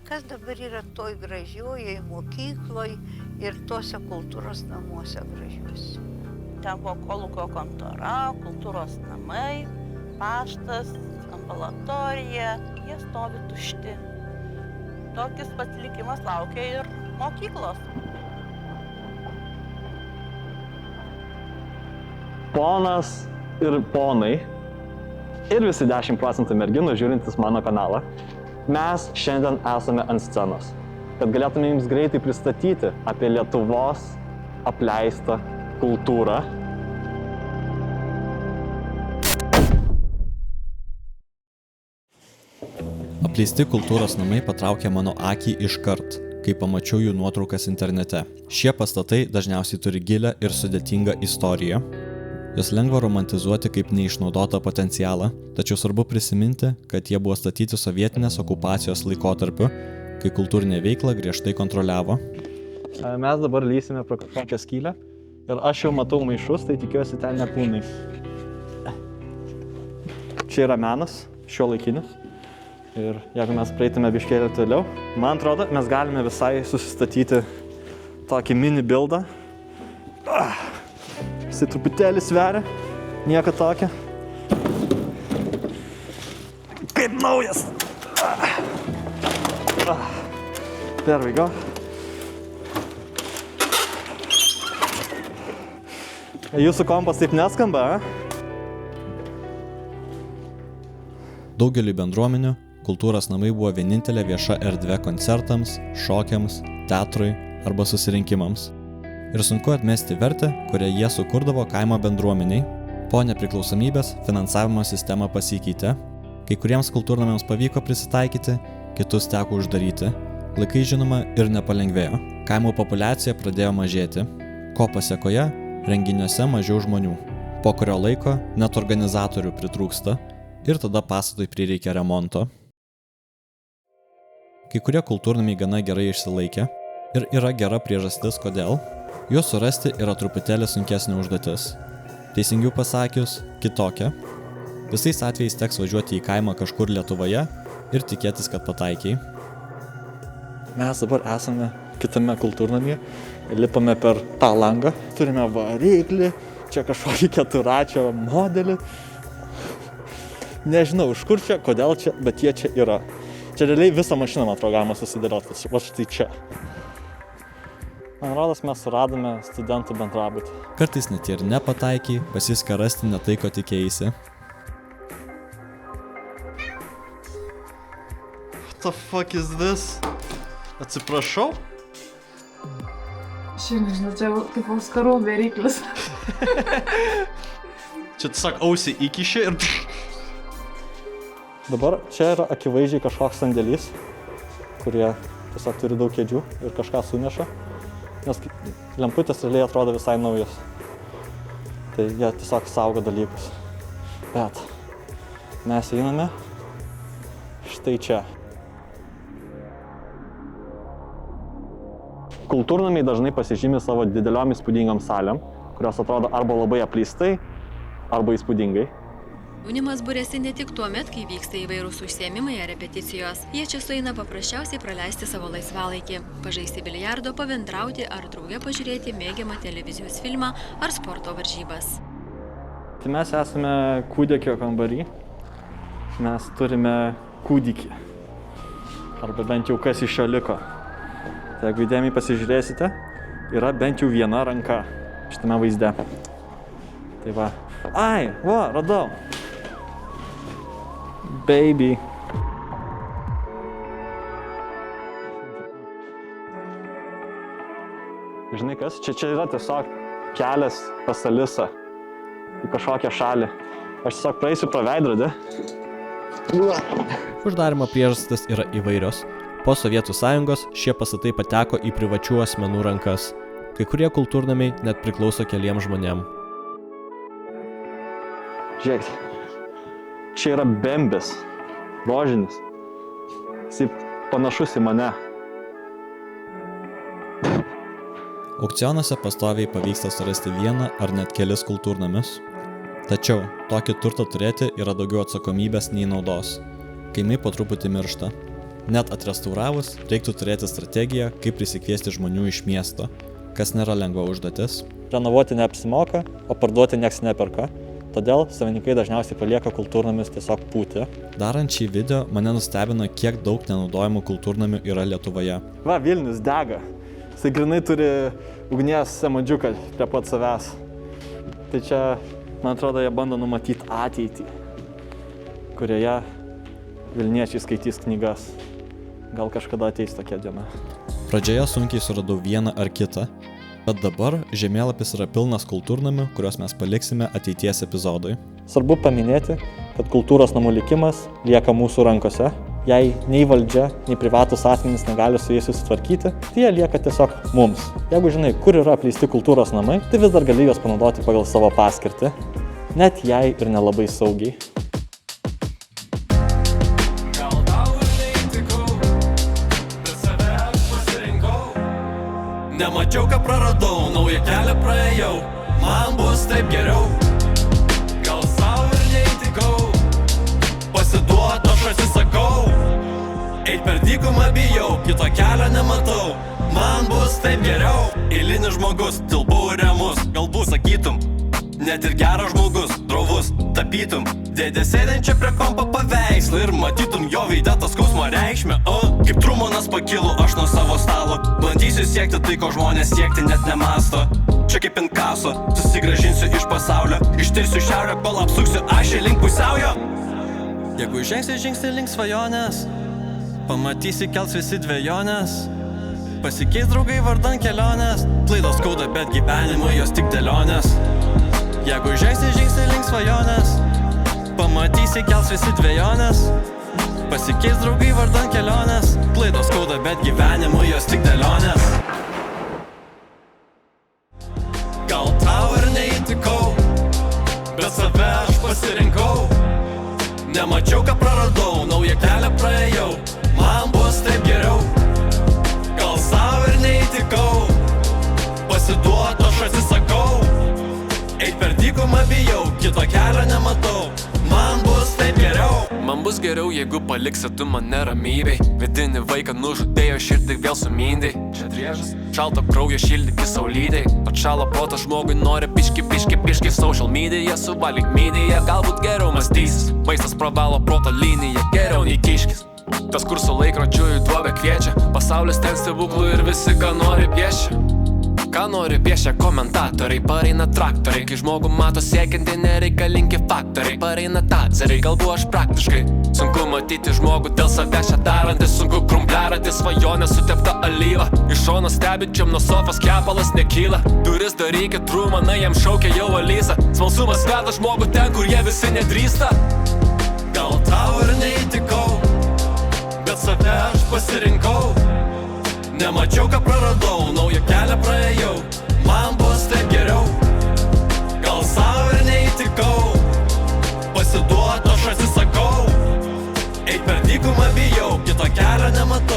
kas dabar yra toj gražiojoj mokykloj ir tose kultūros namuose gražiuose. Ten buvo kolūkio kontora, kultūros namai, paštas, ambulatorija, jie stovi tušti. Tokis pats likimas laukia ir mokyklos. Ponas ir ponai, ir visi 10% merginų žiūrintis mano kanalą, mes šiandien esame ant scenos, kad galėtume jums greitai pristatyti apie Lietuvos apleistą kultūrą. Apleisti kultūros namai patraukė mano akį iškart, kai pamačiau jų nuotraukas internete. Šie pastatai dažniausiai turi gilią ir sudėtingą istoriją. Jos lengva romantizuoti kaip neišnaudotą potencialą, tačiau svarbu prisiminti, kad jie buvo statyti sovietinės okupacijos laikotarpiu, kai kultūrinę veiklą griežtai kontroliavo. Mes dabar lysime pro kažkokią skylę ir aš jau matau maišus, tai tikiuosi ten nekūnai. Čia yra menas, šiuolaikinis. Ir jeigu mes praeitume biškėlį toliau, man atrodo, mes galime visai susistatyti tokį mini bildą. Jisai truputėlį sveria, nieko tokio. Kaip naujas. There we go. Jūsų kompas taip neskamba, Daugeliui bendruomenių kultūros namai buvo vienintelė vieša erdvė koncertams, šokiams, teatrui arba susirinkimams. Ir sunku atmesti vertę, kurią jie sukurdavo kaimo bendruomeniai. Po nepriklausomybės finansavimo sistema pasikeitė. Kai kuriems kultūrnamiams pavyko prisitaikyti, kitus teko uždaryti. Laikai žinoma ir nepalengvėjo. Kaimo populiacija pradėjo mažėti, ko pasekoje renginiuose mažiau žmonių. Po kurio laiko net organizatorių pritrūksta ir tada pastatui prireikia remonto. Kai kurie kultūrnamiai gana gerai išsilaikė ir yra gera priežastis, kodėl. Juos surasti yra truputėlį sunkesnė užduotis. Teisingiau pasakius, kitokia. Visais atvejais teks važiuoti į kaimą kažkur Lietuvoje ir tikėtis, kad pataikiai. Mes dabar esame kitame kultūrnamyje, lipame per tą langą, turime variklį, čia kažkokį keturačio modelį. Nežinau, iš kur čia, kodėl čia, bet jie čia yra. Čia realiai visą mašiną, man atrodo, galima susidėlioti, va štai čia. Man rodos, mes suradome studentų bendrabutį. Kartais net ir nepataikiai, pasiseka rasti ne tai, ko tikėjaisi. What the fuck is this? Atsiprašau? Šiandien, žinau, čia kaip auskarų variklis. Čia tiesiog ausį įkiši ir... Dabar čia yra akivaizdžiai kažkoks sandėlys, kurie tiesiog turi daug kėdžių ir kažką suneša. Nes lemputės realiai atrodo visai naujos. Tai jie tiesiog saugo dalykus. Bet mes einame štai čia. Kultūrnamiai dažnai pasižymi savo dideliom įspūdingom salėm, kurios atrodo arba labai apleistai, arba įspūdingai. Jaunimas būrėsi ne tik tuo met, kai vyksta įvairūs užsiėmimai ar repeticijos. Jie čia sueina paprasčiausiai praleisti savo laisvalaikį, pažaisti biliardo, pabendrauti ar drauge pažiūrėti mėgiamą televizijos filmą ar sporto varžybas. Tai mes esame kūdikio kambarį. Mes turime kūdikį. Arba bent jau kas iš jo liko. Tai jeigu įdėmiai pasižiūrėsite, yra bent jau viena ranka šitame vaizde. Tai va. Ai, va, radau. Baby. Žinai kas? Čia yra tiesiog kelias pas Alisą į kažkokią šalį. Aš tiesiog praeisiu pro veidrodį. Uždarymo priežastis yra įvairios. Po Sovietų sąjungos šie pastatai pateko į privačių asmenų rankas. Kai kurie kultūrnamiai net priklauso keliems žmonėm. Žiūrėkit. Čia yra bembis, rožinis. Jis panašus į mane. Aukcionuose pastoviai pavyksta surasti vieną ar net kelis kultūrnamius. Tačiau tokį turtą turėti yra daugiau atsakomybės nei naudos. Kaimai po truputį miršta. Net atrestauravus, reiktų turėti strategiją, kaip prisikviesti žmonių iš miesto, kas nėra lengva užduotis. Renovuoti neapsimoka, o parduoti nieks neperka. Todėl savininkai dažniausiai palieka kultūrnamius tiesiog pūti. Darant šį video mane nustebino, kiek daug nenaudojamų kultūrnamių yra Lietuvoje. Va, Vilnius dega. Jisai grinai turi ugnies emodžiuką prie pat savęs. Tai čia, man atrodo, jie bando numatyti ateitį, kurioje Vilniečiai skaitys knygas. Gal kažkada ateis tokia diena. Pradžioje sunkiai suradau vieną ar kitą, bet dabar žemėlapis yra pilnas kultūrnamių, kuriuos mes paliksime ateities epizodui. Svarbu paminėti, kad kultūros namų likimas lieka mūsų rankose. Jei nei valdžia, nei privatus asmenys negali su jais susitvarkyti, tai jie lieka tiesiog mums. Jeigu žinai, kur yra apleisti kultūros namai, tai vis dar gali juos panaudoti pagal savo paskirtį, net jei ir nelabai saugiai. Nemačiau, ką praradau, naują kelią praėjau, man bus taip geriau. Gal savo ir neįtikau, pasiduot aš atsisakau. Eit per dykumą bijau, kito kelio nematau, man bus taip geriau. Eilinis žmogus, tilpau ir remus, galbūt sakytum, net ir geras žmogus, drovus, tapytum. Dėdė sėdinčia prie kompo paveikslą ir matytum jo veide tą skausmo reikšmę. Kaip Trumanas pakilo aš nuo savo stalo, bandysiu siekti tai, ko žmonės siekti net nemasto. Čia kaip Pinkaso, susigrąžinsiu iš pasaulio, ištirsiu šiaurę, kol apsuksiu ašį link pusiaujo. Jeigu žengsi žingsnį link svajonės, pamatysi kels visi dvejonės. Pasikeis draugai vardan kelionės, klaidos skauda, bet gyvenimui jos tik dėlionės. Jeigu žengsi žingsnį link svajonės, pamatysi kels visi dvejonės. Pasikeis draugai vardan kelionės, klaidos skauda, bet gyvenimui jos tik dėlionės. Gal tau ir neįtikau, bet save aš pasirinkau. Nemačiau, ką praradau, naują kelią praėjau, man bus taip geriau. Gal savo ir neįtikau, pasiduot aš atsisakau. Eit per dykumą bijau, kito kelio nematau, man bus taip geriau. Man bus geriau, jeigu paliksi tu mane ramybei. Vidinį vaiką nužudėjo, širdį vėl sumindai. Čia driežas, šalto kraujo šildykį saulydai. Atšalo protą žmogui nori piški social media, suvalyk media. Galbūt geriau mąstysis, maistas pravalo proto liniją, geriau nei kiškis. Tas, kur su laikrodžiu į duobę kviečia, pasaulis ten stebuklų ir visi, ką nori piešia. Ką nori piešia komentatoriai, pareina traktoriai. Kai žmogų mato siekianti, nereikalingi faktoriai. Pareina taceriai, kalbu aš praktiškai. Sunku matyti žmogų dėl savęs čia darantis, sunku krumpliarati svajonę sutepta alyva. Iš šono stebinčiam nuo sofos kepalas nekyla. Duris darykit, Trumanai jam šaukia jau Alysa. Smalsumas veda žmogų ten, kur jie visi nedrįsta. Gal tau ir neįtikau, bet save aš pasirinkau. Nemačiau, ką praradau, naują kelią praėjau, man bus taip geriau. Gal savo ir neįtikau, pasiduot aš atsisakau. Eit per dykumą bijau, kito kelio nematau.